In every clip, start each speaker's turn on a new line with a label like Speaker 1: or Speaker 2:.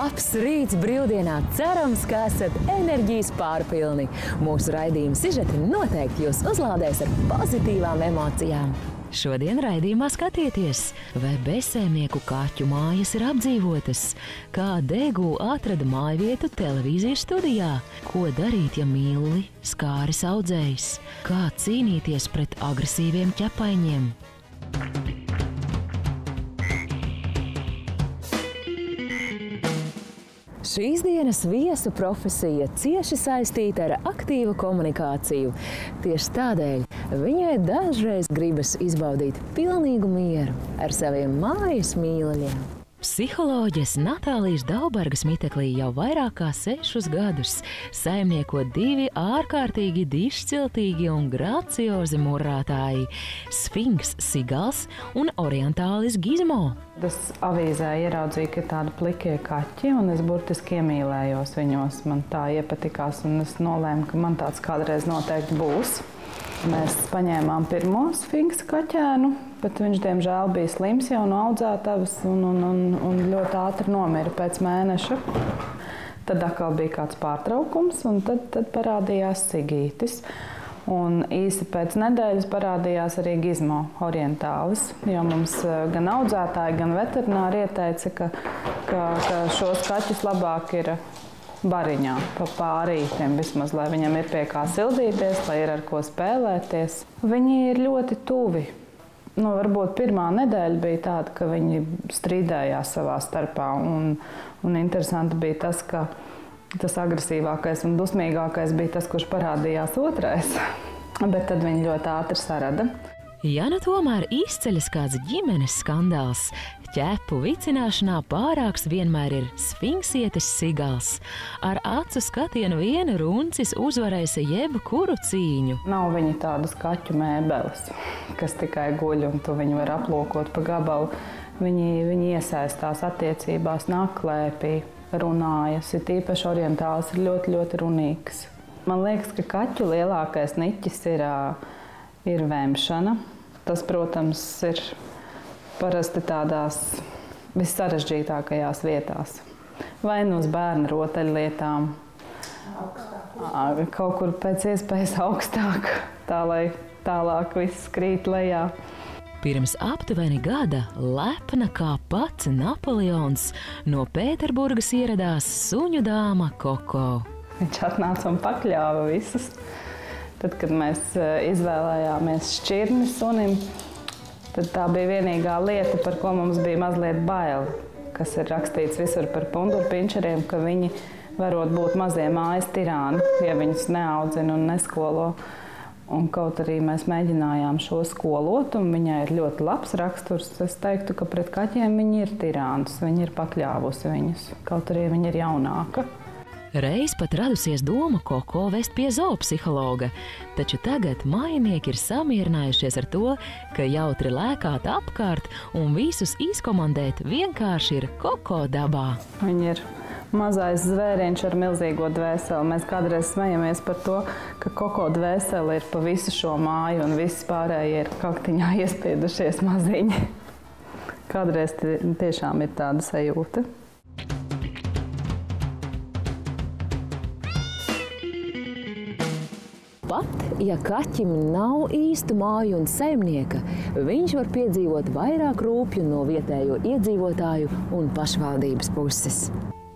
Speaker 1: Labs rīts brīvdienā, cerams, ka esat enerģijas pārpilni. Mūsu raidījuma sižeti noteikti jūs uzlādēs ar pozitīvām emocijām. Šodien raidījumā skatieties, vai bezsēmnieku kaķu mājas ir apdzīvotas, kā Degu atrada mājvietu televīzijas studijā, ko darīt, ja mīluli skāris audzējs, kā cīnīties pret agresīviem ķepaiņiem. Šīs dienas viesu profesija cieši saistīta ar aktīvu komunikāciju. Tieši tādēļ viņai dažreiz gribas izbaudīt pilnīgu mieru ar saviem mājas mīļaļiem. Psiholoģes Natālijas Daubargas miteklī jau vairāk kā 6 gadus saimnieko 2 ārkārtīgi dišciltīgi un graciozi murātāji – Sfinks Sigals un Orientālis Gizmo.
Speaker 2: Es avīzē ieraudzīju, ka ir tādi plikie kaķi, un es burtiski iemīlējos viņos. Man tā iepatikās, un es nolēmu, ka man tāds kādreiz noteikti būs. Mēs paņēmām pirmo Sfinksa kaķēnu, bet viņš, diemžēl, bija slims jau no audzētavas un ļoti ātri nomira pēc mēneša. Tad atkal bija kāds pārtraukums, un tad parādījās Sigītis. Un īsi pēc nedēļas parādījās arī Gizmo Orientālis, jo mums gan audzētāji, gan veterināri ieteica, ka šos kaķus labāk ir bariņā, pa pārītiem vismaz, lai viņam ir pie kā sildīties, lai ir ar ko spēlēties. Viņi ir ļoti tuvi. Varbūt pirmā nedēļa bija tāda, ka viņi strīdējās savā starpā, un interesanti bija tas, ka tas agresīvākais un dusmīgākais bija tas, kurš parādījās otrais, bet tad viņi ļoti ātri sarada.
Speaker 1: Ja nu tomēr izceļas kāds ģimenes skandāls, ķepu vicināšanā pārāks vienmēr ir Sfinksietis Sigals. Ar acu skatienu vienu runcis uzvarēs jebkuru cīņu.
Speaker 2: Nav viņi tādas kaķu mēbeles, kas tikai guļ un tu viņu var aplūkot pa gabalu. Viņi iesaistās attiecībās, nāk klēpī, runājas. Ir tīpaši Orientālis ir ļoti, ļoti runīgs. Man liekas, ka kaķu lielākais niķis ir vemšana. Tas, protams, ir parasti tādās vissarežģītākajās vietās. Vai nu uz bērnu rotaļlietām, kaut kur pēc iespējas augstāk, tā lai tālāk viss krīt lejā.
Speaker 1: Pirms aptuveni gada lepna kā pats Napoleons no Pēterburgas ieradās suņu dāma Koko.
Speaker 2: Viņš atnāca un pakļāva visus. Tad, kad mēs izvēlējāmies šķirni sunim, tad tā bija vienīgā lieta, par ko mums bija mazliet bail, kas ir rakstīts visur par pundurpinčeriem, ka viņi varot būt mazie mājas tirāni, ja viņus neaudzina un neskolo. Un kaut arī mēs mēģinājām šo skolot, un viņai ir ļoti labs raksturs, es teiktu, ka pret kaķiem viņi ir tirāns, viņi ir pakļāvusi viņus, kaut arī viņi ir jaunāka.
Speaker 1: Reiz pat radusies doma Koko vest pie zoopsihologa, taču tagad mājinieki ir samierinājušies ar to, ka jautri lēkāt apkārt un visus izkomandēt vienkārši ir Koko dabā.
Speaker 2: Viņi ir mazais zvēriņš ar milzīgo dvēseli. Mēs kādreiz smejamies par to, ka Koko dvēseli ir pa visu šo māju un visi pārējie ir kaktiņā iespiedušies maziņi. Kādreiz tiešām ir tāda sajūta.
Speaker 1: Pat, ja kaķim nav īstu māju un saimnieka, viņš var piedzīvot vairāk rūpju no vietējo iedzīvotāju un pašvaldības puses.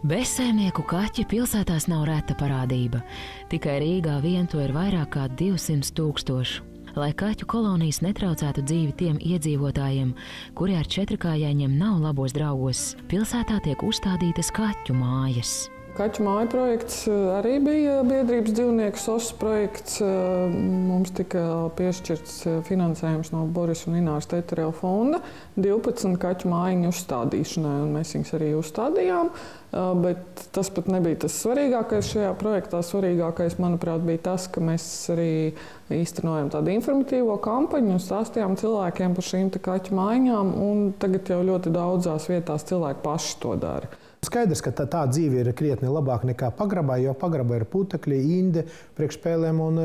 Speaker 1: Bezsaimnieku kaķi pilsētās nav reta parādība. Tikai Rīgā vien to ir vairāk kā 200 000. Lai kaķu kolonijas netraucētu dzīvi tiem iedzīvotājiem, kuri ar četrkājaiņiem nav labos draugos, pilsētā tiek uzstādītas kaķu mājas.
Speaker 3: Kaķu māju projekts arī bija biedrības dzīvnieku SOS projekts. Mums tika piešķirts finansējums no Boris un Ināras Tetereva fonda 12 kaķu mājiņu uzstādīšanai, un mēs viņus arī uzstādījām. Bet tas pat nebija tas svarīgākais šajā projektā. Svarīgākais, manuprāt, bija tas, ka mēs arī īstenojam tādu informatīvo kampaņu un stāstījām cilvēkiem par šīm kaķu mājiņām, un tagad jau ļoti daudzās vietās cilvēki paši to dara.
Speaker 4: Skaidrs, ka tā dzīve ir krietni labāka nekā pagrabā, jo pagrabā ir putekļi, inde, priekšpēlēm un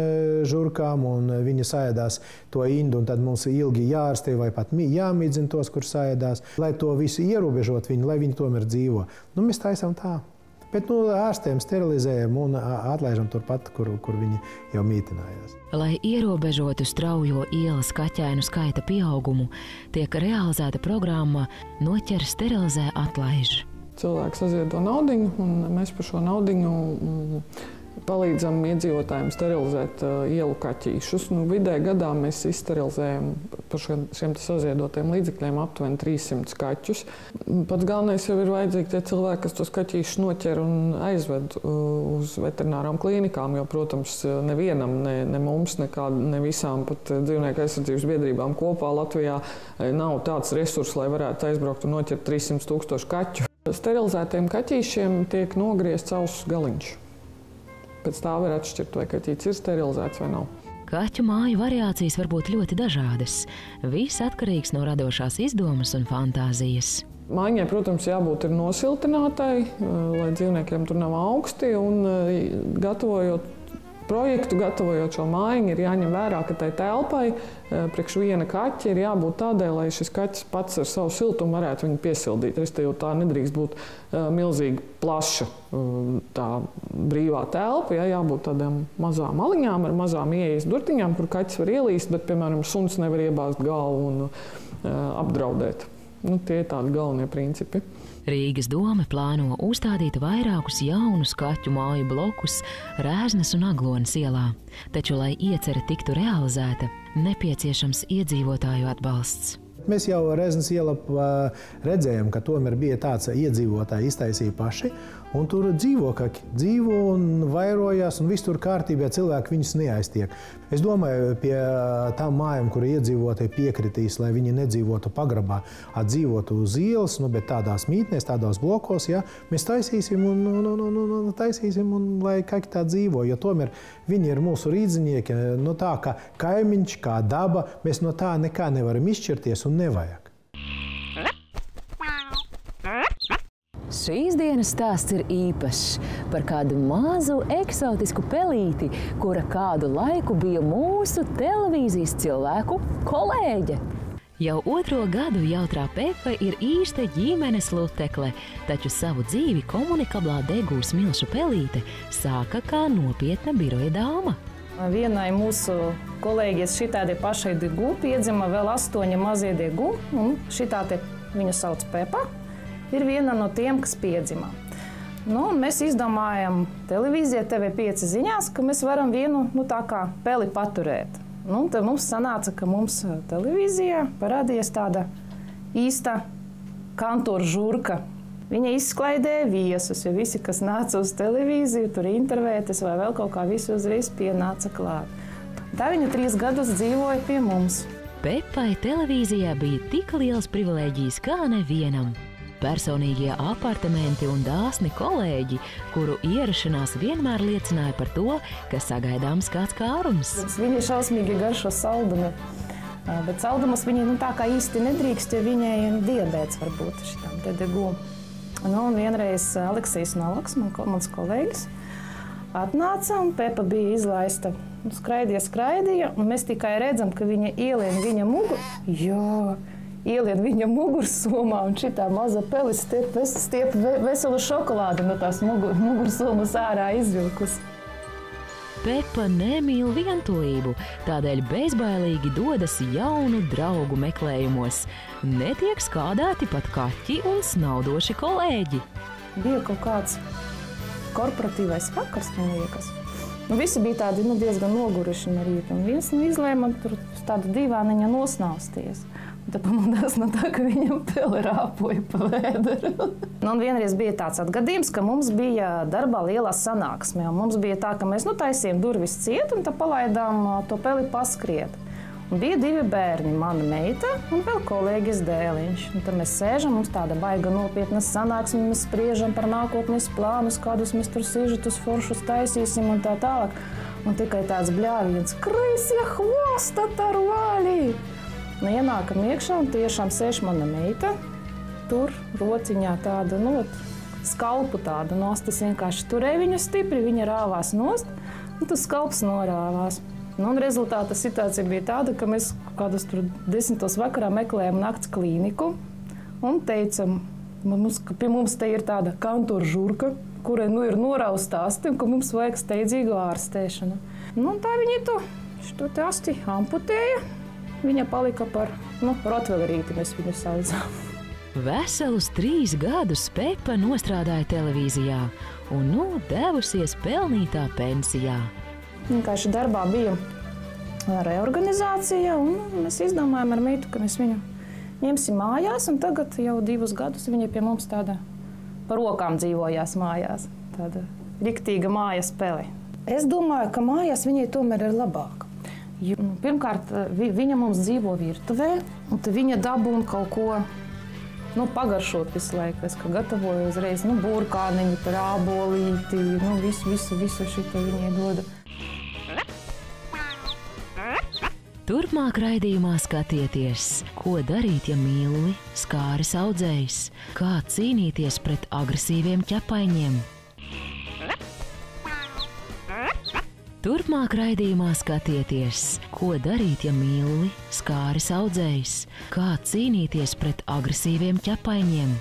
Speaker 4: žurkām, un viņi saēdās to indu, un tad mums ilgi jārastē vai pat jāmīdzina tos, kur saēdās, lai to visu ierobežot viņu, lai viņi tomēr dzīvo. Mēs taisām tā. Bet ārstiem sterilizējam un atlaižam turpat, kur viņi jau mītinājās.
Speaker 1: Lai ierobežotu straujo ielas kaķēnu skaita pieaugumu, tiek realizēta programma Noķer, sterilizē, atlaiž.
Speaker 3: Cilvēks aziedo naudiņu, un mēs par šo naudiņu palīdzam iedzīvotājiem sterilizēt ielu kaķīšus. Vidēji gadā mēs izsterilizējam par šiem saziedotiem līdzekļiem aptuveni 300 kaķus. Pats galvenais jau ir vajadzīgi tie cilvēki, kas tos kaķīšus noķer un aizved uz veterinārām klīnikām, jo, protams, nevienam, ne mums, ne visām pat dzīvnieku aizsardzības biedrībām kopā Latvijā nav tāds resurs, lai varētu aizbraukt un noķert 300 000 kaķu. Sterilizētiem kaķīšiem tiek nogriezts auss galiņš. Pēc tā var atšķirt, vai kaķītis ir sterilizēts vai nav.
Speaker 1: Kaķu māju variācijas var būt ļoti dažādas. Viss atkarīgs no radošās izdomas un fantāzijas.
Speaker 3: Mājiņai, protams, jābūt ir nosiltinātai, lai dzīvniekiem tur nav augsti, un gatavojot projektu, gatavojot šo mājiņu, ir jāņem vērā, ka tai telpai priekš viena kaķa ir jābūt tādai, lai šis kaķis pats ar savu siltumu varētu viņu piesildīt. Respektīvi, tā nedrīkst būt milzīgi plaša tā brīvā telpa, jābūt tādām mazām maliņām ar mazām ieejas durtiņām, kur kaķis var ielīst, bet, piemēram, suns nevar iebāzt galvu un apdraudēt. Tie ir tādi galvenie principi.
Speaker 1: Rīgas dome plāno uzstādīt vairākus jaunus kaķu māju blokus Rēznes un Aglonas ielā. Taču, lai iecerē tiktu realizēta, nepieciešams iedzīvotāju atbalsts.
Speaker 4: Mēs jau Rēznes ielā redzējām, ka tomēr bija tāds iedzīvotāji iztaisīja paši, un tur dzīvo kaķi. Dzīvo un vairojās, un viss tur kārtībā, cilvēki viņus neaiztiek. Es domāju, pie tām mājām, kur iedzīvotāji piekritīs, lai viņi nedzīvotu pagrabā, dzīvotu uz ielas, bet tādās mītnēs, tādos blokos, mēs taisīsim un lai kaķi tā dzīvo, jo tomēr viņi ir mūsu rīdzinieki, no tā kā kaimiņš, kā daba, mēs no tā nekā nevaram izšķirties un nevajag.
Speaker 1: Šīs dienas stāsts ir īpašs par kādu mazu eksotisku pelīti, kura kādu laiku bija mūsu televīzijas cilvēku kolēģe. Jau 2. gadu jautrā Pepa ir īsta ģimenes lutekle, taču savu dzīvi komunikablā degū smilšu pelīte sāka kā nopietna biroja dāma.
Speaker 5: Vienai mūsu kolēģis šitādi pašai degu piedzima vēl 8 mazie degu, un šitādi viņu sauc Pepa. Ir viena no tiem, kas piedzima. Mēs izdomājam televīzijā TV5 ziņās, ka mēs varam vienu tā kā peli paturēt. Tad mums sanāca, ka mums televīzijā parādījās tāda īsta kantora žurka. Viņa izklaidēja viesus, jo visi, kas nāca uz televīziju, tur intervētas vai vēl kaut kā, visi uzreiz pienāca klāt. Tā viņa 3 gadus dzīvoja pie mums.
Speaker 1: Pepai televīzijā bija tik liels privilēģijas kā nevienam. Personīgie apartamenti un dāsni kolēģi, kuru ierašanās vienmēr liecināja par to, ka sagaidāms kāds kārums.
Speaker 5: Viņa šausmīgi garšo saldumi, bet saldumus viņa tā kā īsti nedrīkst, jo viņai diabēts var būt šitam te degu. Un vienreiz Aleksijs Nalaks, mans kolēģis, atnāca un Pepa bija izlaista. Skraidīja, un mēs tikai redzam, ka viņa ielien viņa ielien viņa mugursomā, un šitā maza pelis stiep veselu šokolādi no tās mugursomas ārā izvilkus.
Speaker 1: Pepa nemīl vientulību, tādēļ bezbailīgi dodas jaunu draugu meklējumos. Netiek skādēti pat kaķi un snaudoši kolēģi.
Speaker 5: Bija kaut kāds korporatīvais vakars, man liekas. Visi bija tādi diezgan noguruši no rīta, un viens izlēma tur tādu dīvāniņa nosnausties. Tad pamodās no tā, ka viņam peli rāpoja pa vēderu. Vienreiz bija tāds atgadījums, ka mums bija darbā lielā sanāksme. Mums bija tā, ka mēs taisījām durvis ciet un tad palaidām to peli paskriet. Un bija 2 bērni, mana meita un vēl kolēģis dēliņš. Tad mēs sēžam, mums tāda baiga nopietna sanāksme, mēs spriežam par nākotnes plānus, kādus mēs tur sižetus foršus taisīsim un tā tālāk. Un tikai tāds bļāviens: "Krīsja hvosta tarvālī!" Ienākam iekšā un tiešām sēž mana meita, tur rociņā tāda, skalpu tādu nost. Es vienkārši turēju viņu stipri, viņa rāvās nost, un tas skalps norāvās. Nu, un rezultāta situācija bija tāda, ka mēs kādus 10. vakarā meklējām nakts klīniku un teicam, ka pie mums te ir tāda kantora žurka, kurai ir norauzta asti un ka mums vajag steidzīgu ārstēšanu. Nu, un tā viņi šo te asti amputēja. Viņa palika par rotvelerīti, mēs viņu saucām.
Speaker 1: Veselus 3 gadus Pepa nostrādāja televīzijā un devusies pelnītā pensijā.
Speaker 5: Vienkārši darbā bija reorganizācija, un mēs izdomājām ar meitu, ka mēs viņu ņemsim mājās, un tagad jau 2 gadus viņa pie mums tāda par rokām dzīvojās mājās. Tāda riktīga mājas pele. Es domāju, ka mājās viņai tomēr ir labāk. Pirmkārt, viņa mums dzīvo virtuvē, un viņa dabūna kaut ko pagaršot visu laiku. Es gatavoju uzreiz burkāniņu, ābolīti, visu šito viņai dodu.
Speaker 1: Turpmāk raidījumā skatieties, ko darīt, ja mīluli skāris audzējs, kā cīnīties pret agresīviem ķepaiņiem. Turpmāk raidījumā skatieties, ko darīt, ja mīluli skāris audzējs, kā cīnīties pret agresīviem ķepaiņiem.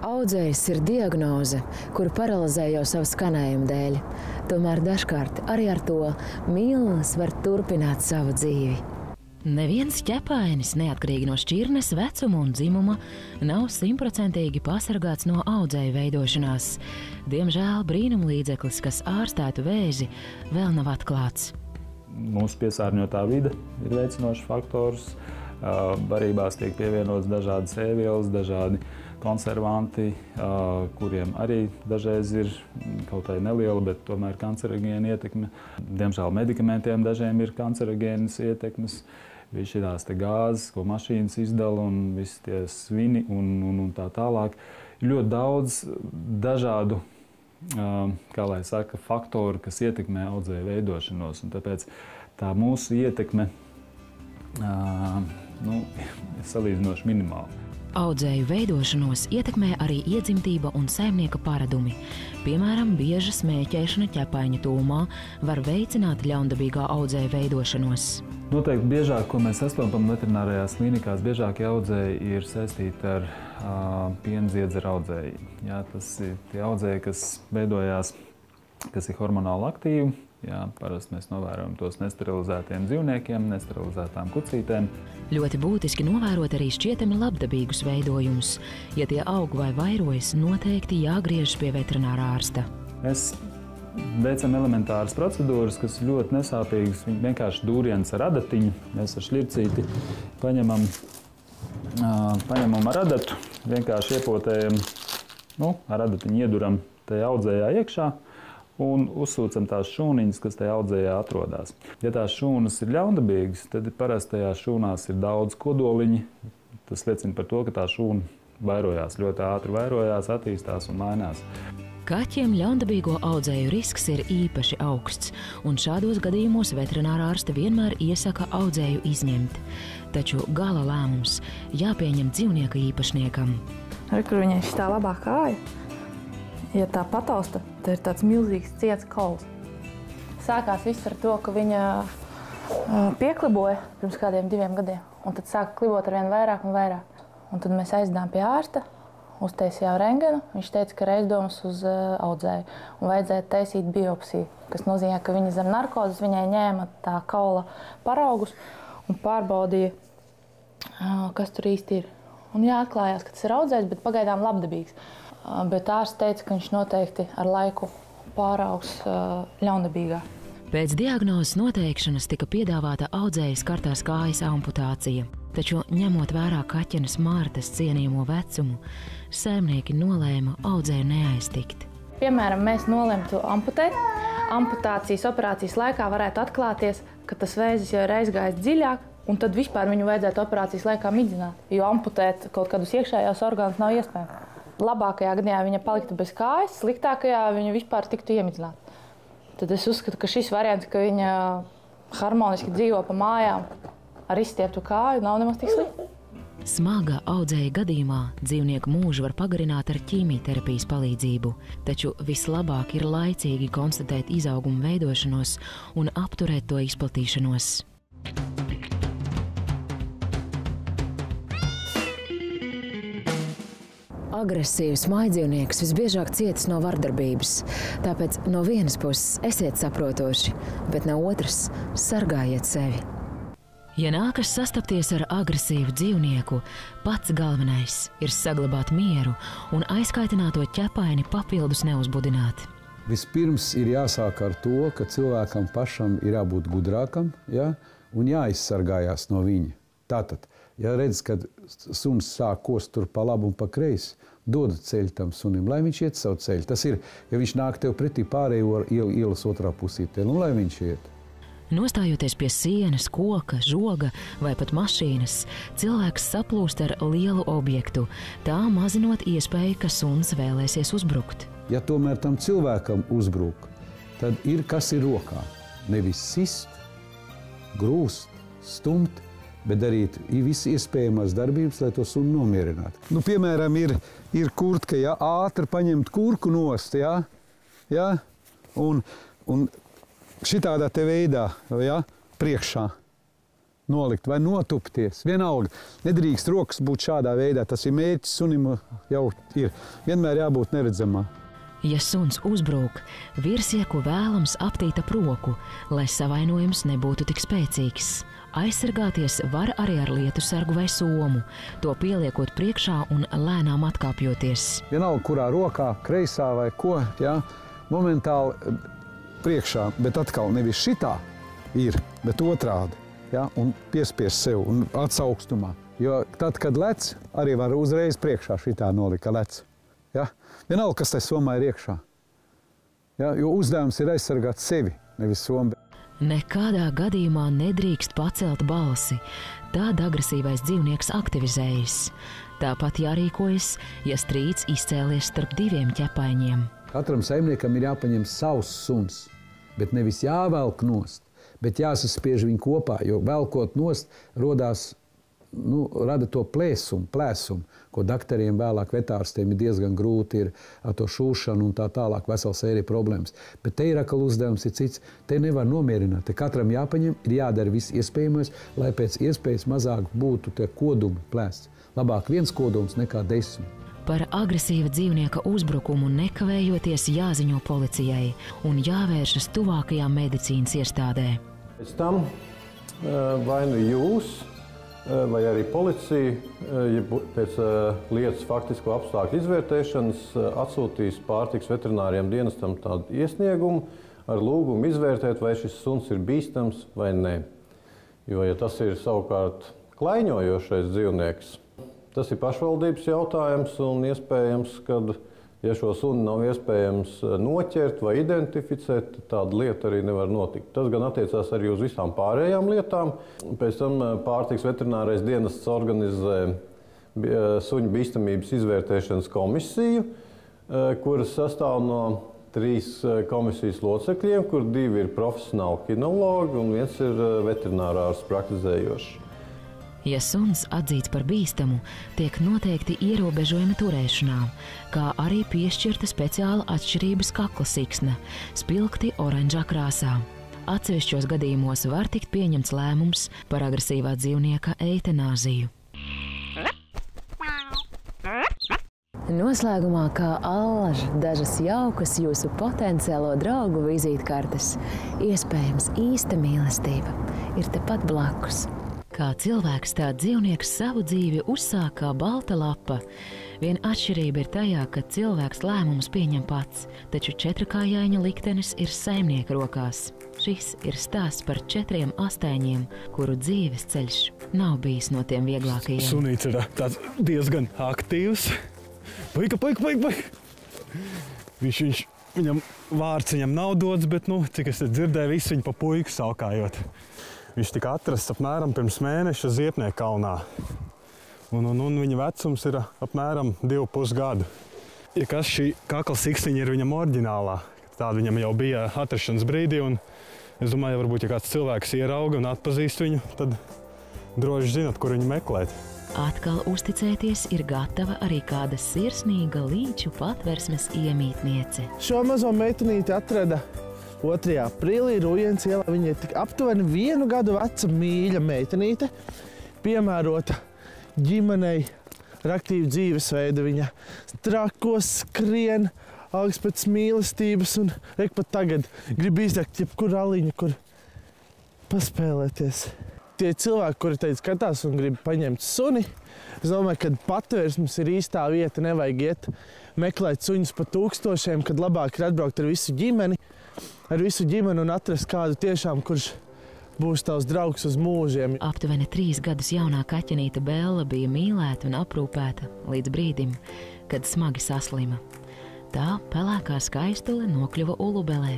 Speaker 1: Audzējs ir diagnoze, kuru paralizē jau savu skanējumu dēļ. Tomēr dažkārt arī ar to mīlulis var turpināt savu dzīvi. Neviens ķepainis, neatkarīgi no šķirnes, vecuma un dzimuma, nav 100% pasargāts no audzēju veidošanās. Diemžēl brīnumlīdzeklis, kas ārstētu vēzi, vēl nav atklāts.
Speaker 6: Mūsu piesārņotā vide ir veicinošs faktors. Barībās tiek pievienots dažādas ēvielas, dažādi konservanti, kuriem arī dažreiz ir kaut vai neliela, bet tomēr kancerogēna ietekme. Diemžēl medikamentiem dažiem ir kancerogēnas ietekmes. Visi šīs gāzes, ko mašīnas izdala, un visi tie svini un tā tālāk. Ir ļoti daudz dažādu, kā lai saka, faktoru, kas ietekmē audzēju veidošanos. Un tāpēc tā mūsu ietekme ir salīdzinoši minimāla.
Speaker 1: Audzēju veidošanos ietekmē arī iedzimtība un saimnieka paradumi. Piemēram, bieža smēķēšana ķepaiņa tūmā var veicināt ļaundabīgā audzēju veidošanos.
Speaker 6: Noteikti biežāk, ko mēs sastopam veterinārajās klīnikās, biežākie audzēji ir saistīti ar pienziedzeru audzēji. Jā, tas ir tie audzēji, kas veidojās, kas ir hormonāli aktīvi. Jā, parasti mēs novērojam tos nesterilizētiem dzīvniekiem, nesterilizētām kucītēm.
Speaker 1: Ļoti būtiski novērot arī šķietami labdabīgus veidojumus. Ja tie aug vai vairojas, noteikti jāgriežas pie veterinārā ārsta.
Speaker 6: Mēs veicam elementāras procedūras, kas ir ļoti nesāpīgas. Viņi vienkārši dūriens ar adatiņu. Mēs ar šļircīti paņemam ar adatu, vienkārši iepotējam, ar adatiņu ieduram tajā audzējā iekšā un uzsūcam tās šūniņas, kas tajā audzējā atrodas. Ja tās šūnas ir ļaundabīgas, tad parasti tajās šūnās ir daudz kodoliņi. Tas liecina par to, ka tā šūna vairojās, ļoti ātri vairojās, attīstās un mainās.
Speaker 1: Kaķiem ļaundabīgo audzēju risks ir īpaši augsts, un šādos gadījumos veterinārā ārste vienmēr iesaka audzēju izņemt. Taču gala lēmums jāpieņem dzīvnieka īpašniekam.
Speaker 5: Kur viņai šitā labā kāja? Ja tā patausta, tad ir tāds milzīgs ciets kauls. Sākās viss ar to, ka viņa piekliboja pirms kādiem 2 gadiem, un tad sāka klibot arvien vairāk un vairāk. Un tad mēs aizdām pie ārsta, uztaisījām rentgenu. Viņš teica, ka ir aizdomas uz audzēju, un vajadzēja taisīt biopsiju, kas nozīmē, ka viņa zem narkozes viņai ņēma tā kaula paraugus un pārbaudīja, kas tur īsti ir. Un atklājās, ka tas ir audzējs, bet pagaidām labdabīgs. Bet ārsts teica, ka viņš noteikti ar laiku pāraugs ļaundabīgā.
Speaker 1: Pēc diagnozes noteikšanas tika piedāvāta audzējas kartās kājas amputācija. Taču, ņemot vērā kaķenes Mārtas cienījamo vecumu, saimnieki nolēma audzēju neaiztikt.
Speaker 5: Piemēram, mēs nolemtu amputēt. Amputācijas operācijas laikā varētu atklāties, ka tas vēzis jau ir aizgājis dziļāk, un tad vispār viņu vajadzētu operācijas laikā midzināt, jo amputēt kaut kādus iekšējos orgānus nav iespējams. Labākajā gadījumā viņa paliktu bez kājas, sliktākajā viņa vispār tiktu iemidzināta. Tad es uzskatu, ka šis variants, ka viņa harmoniski dzīvo pa mājām ar izstieptu kāju, nav nemaz tik slikti.
Speaker 1: Smaga audzēja gadījumā dzīvnieku mūžu var pagarināt ar ķīmijterapijas palīdzību, taču vislabāk ir laicīgi konstatēt izaugumu veidošanos un apturēt to izplatīšanos. Agresīvs mājdzīvnieks visbiežāk cietis no vardarbības, tāpēc no vienas puses esiet saprotoši, bet no otras sargājiet sevi. Ja nākas sastapties ar agresīvu dzīvnieku, pats galvenais ir saglabāt mieru un aizkaitināto ķepaini papildus neuzbudināt.
Speaker 7: Vispirms ir jāsāk ar to, ka cilvēkam pašam ir jābūt gudrākam, ja, un jāizsargājās no viņa. Tātad, ja redz, kad suns sāk kost tur pa labu un pa kreisi, dodat ceļu tam sunim, lai viņš iet savu ceļu. Tas ir, ja viņš nāk tev pretī pārējo ielas otrā pusītē, nu lai viņš iet.
Speaker 1: Nostājoties pie sienas, koka, žoga vai pat mašīnas, cilvēks saplūst ar lielu objektu, tā mazinot iespēju, ka suns vēlēsies uzbrukt.
Speaker 7: Ja tomēr tam cilvēkam uzbruk, tad ir kas ir rokā. Nevis sist, grūst, stumt, bet darīt visi iespējamās darbības, lai to sunu nomierinātu. Nu, piemēram, ir kurtka, ja, ātri paņemt kurku nost, ja, un šitādā te veidā, ja, priekšā nolikt vai notupties. Vienalga, nedrīkst rokas būt šādā veidā, tas ir mērķis sunim jau ir. Vienmēr jābūt neredzamā.
Speaker 1: Ja suns uzbrūk, virsieku vēlams aptīt ap roku, lai savainojums nebūtu tik spēcīgs. Aizsargāties var arī ar lietusargu vai somu, to pieliekot priekšā un lēnām atkāpjoties.
Speaker 7: Vienalga, kurā rokā, kreisā vai ko, ja, momentāli priekšā, bet atkal nevis šitā ir, bet otrādi, ja, un piespies sev un atsaukstumā. Jo tad, kad lec, arī var uzreiz priekšā šitā nolika lec. Ja. Vienalga, kas tai somā ir iekšā. Ja, jo uzdevums ir aizsargāt sevi, nevis somu.
Speaker 1: Nekādā gadījumā nedrīkst pacelt balsi, tad agresīvais dzīvnieks aktivizējas. Tāpat jārīkojas, ja strīds izcēlies starp diviem ķepaiņiem.
Speaker 7: Katram saimniekam ir jāpaņem savs suns, bet nevis jāvelk nost, bet jāsaspiež viņu kopā, jo velkot nost rodās, rada to plēsumu, ko daktariem vēlāk vetārstiem ir diezgan grūti ir ar to šūšanu un tā tālāk vesela sērija problēmas. Bet te ir atkal uzdevums ir cits, te nevar nomierināt, te katram jāpaņem, ir jādara viss iespējamais, lai pēc iespējas mazāk būtu tie kodumi plēsts. Labāk viens kodums nekā 10.
Speaker 1: Par agresīva dzīvnieka uzbrukumu nekavējoties jāziņo policijai un jāvēršas tuvākajā medicīnas iestādē.
Speaker 8: Pēc tam vai nu jūs, vai arī policija, ja pēc lietas faktisko apstākļu izvērtēšanas atsūtīs pārtikas veterināriem dienestam tādu iesniegumu ar lūgumu izvērtēt, vai šis suns ir bīstams vai nē. Jo, ja tas ir savukārt klaiņojošais dzīvnieks, tas ir pašvaldības jautājums un iespējams, ka, ja šo suni nav iespējams noķert vai identificēt, tāda lieta arī nevar notikt. Tas gan attiecās arī uz visām pārējām lietām. Pēc tam pārtikas veterinārais dienests organizē suņu bīstamības izvērtēšanas komisiju, kuras sastāv no 3 komisijas locekļiem, kur 2 ir profesionāli kinologi un 1 ir veterinārārs praktizējošs.
Speaker 1: Ja suns atzīts par bīstamu, tiek noteikti ierobežojumi turēšanā, kā arī piešķirta speciāla atšķirības kakla siksna, spilgti oranžā krāsā. Atsevišķos gadījumos var tikt pieņemts lēmums par agresīvā dzīvnieka eitanāziju. Noslēgumā kā allaž dažas jaukas jūsu potenciālo draugu vizītkartes. Iespējams, īsta mīlestība ir tepat blakus. Kā cilvēks, tā dzīvnieks savu dzīvi uzsāk kā balta lapa. Viena atšķirība ir tajā, ka cilvēks lēmumus pieņem pats, taču četrkājaiņa liktenis ir saimnieka rokās. Šis ir stāsts par 4 astaņiem, kuru dzīves ceļš nav bijis no tiem vieglākajiem.
Speaker 9: Sunīts ir tāds diezgan aktīvs. Puika! Viņam vārds viņam nav dots, bet, cik es dzirdēju, visu viņu pa puiku saukājot. Viņš tika atrasts apmēram pirms mēneša Ziepnieku kalnā. Un viņa vecums ir apmēram 2,5 gadu. Ja kas šī kakla siksniņa ir viņam oriģinālā, tāda viņam jau bija atrašanas brīdī, un es domāju, varbūt, ja kāds cilvēks ierauga un atpazīst viņu, tad droši zinat, kur viņu meklēt.
Speaker 1: Atkal uzticēties ir gatava arī kāda sirsnīga līču patversmes iemītniece.
Speaker 10: Šo mazo meitenīti atrada 2. aprīlī Rujens ielā. Viņa ir tik aptuveni 1 gadu veca mīļa meitenīte, piemērota ģimenei ar aktīvu dzīvesveidu. Viņa trakos skrien, augsts pēc mīlestības un pat tagad grib izdegt jebkuru aliņu, kur paspēlēties. Tie cilvēki, kuri teica skatās un grib paņemt suni, es domāju, ka patvērsmes ir īstā vieta, nevajag iet meklēt suņus pa tūkstošiem, kad labāk ir atbraukt ar visu ģimeni un atrast kādu tiešām, kurš būs tavs draugs uz mūžiem.
Speaker 1: Aptuveni 3 gadus jaunā kaķenīte Bella bija mīlēta un aprūpēta līdz brīdim, kad smagi saslima. Tā pelēkā skaistule nokļuva Ulubelē.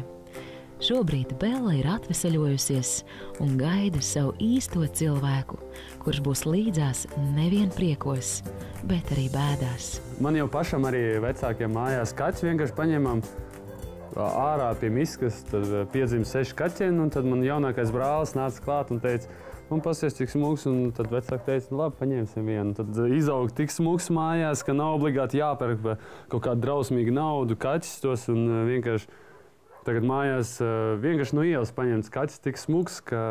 Speaker 1: Šobrīd Bella ir atveseļojusies un gaida savu īsto cilvēku, kurš būs līdzās nevien priekos, bet arī bēdās.
Speaker 11: Man jau pašam arī vecākiem mājās kaķis vienkārši paņēmām ārā pie miskas, tad piedzima 6 kaķieni, un tad man jaunākais brālis nāca klāt un teica, man pasies cik smuks, un tad vecāki teica, nu labi, paņemsim vienu. Tad izauga tik smuks mājās, ka nav obligāti jāpērk kaut kādu drausmīgu naudu kaķis tos, un vienkārši tagad mājās vienkārši no ielas paņemts kaķis tik smuks, ka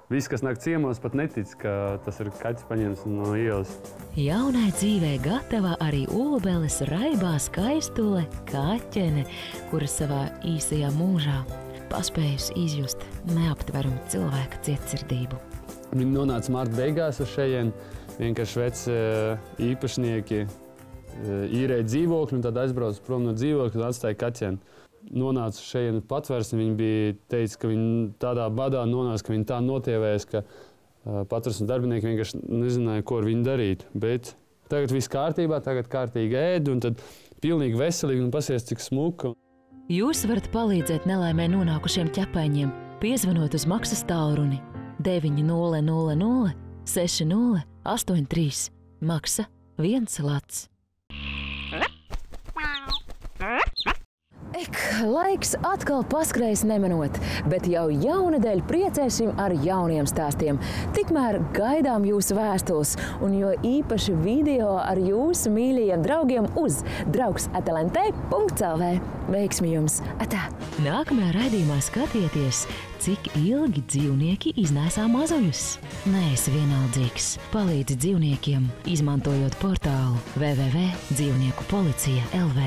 Speaker 11: visi, kas nāk ciemos, pat netic, ka tas ir kaķis paņemts no ielas.
Speaker 1: Jaunai dzīvē gatava arī Ulubeles raibā skaistule kaķene, kura savā īsajā mūžā paspējusi izjust neaptveramu cilvēka cietsirdību.
Speaker 11: Viņi nonāca marta beigās uz šejien, vienkārši veci īpašnieki īrēja dzīvokļu un tad aizbrauca prom no dzīvokļa un atstāja kaķeni. Nonāca šeit patvērsni, viņi bija teica, ka viņi tādā badā nonāca, ka viņi tā notievējās, ka patvērsnes darbinieki vienkārši nezināja, ko ar viņu darīt. Bet tagad viss kārtībā, tagad kārtīgi ēd un tad pilnīgi veselīgi un pasies cik smuka.
Speaker 1: Jūs varat palīdzēt nelaimē nonākušiem ķepaiņiem, piezvanot uz maksas tālruni 900 6083, maksa 1 lats. Laiks atkal paskrējas nemanot, bet jau jaunadēļ priecēsim ar jauniem stāstiem. Tikmēr gaidām jūsu vēstules un jo īpaši video ar jūsu mīļajiem draugiem uz draugs@lnt.lv. Veiksmi jums! Atā! Nākamajā raidījumā skatieties, cik ilgi dzīvnieki iznēsā mazuļus. Neesi vienaldzīgs. Palīdzi dzīvniekiem, izmantojot portālu www.dzīvnieku policija.lv.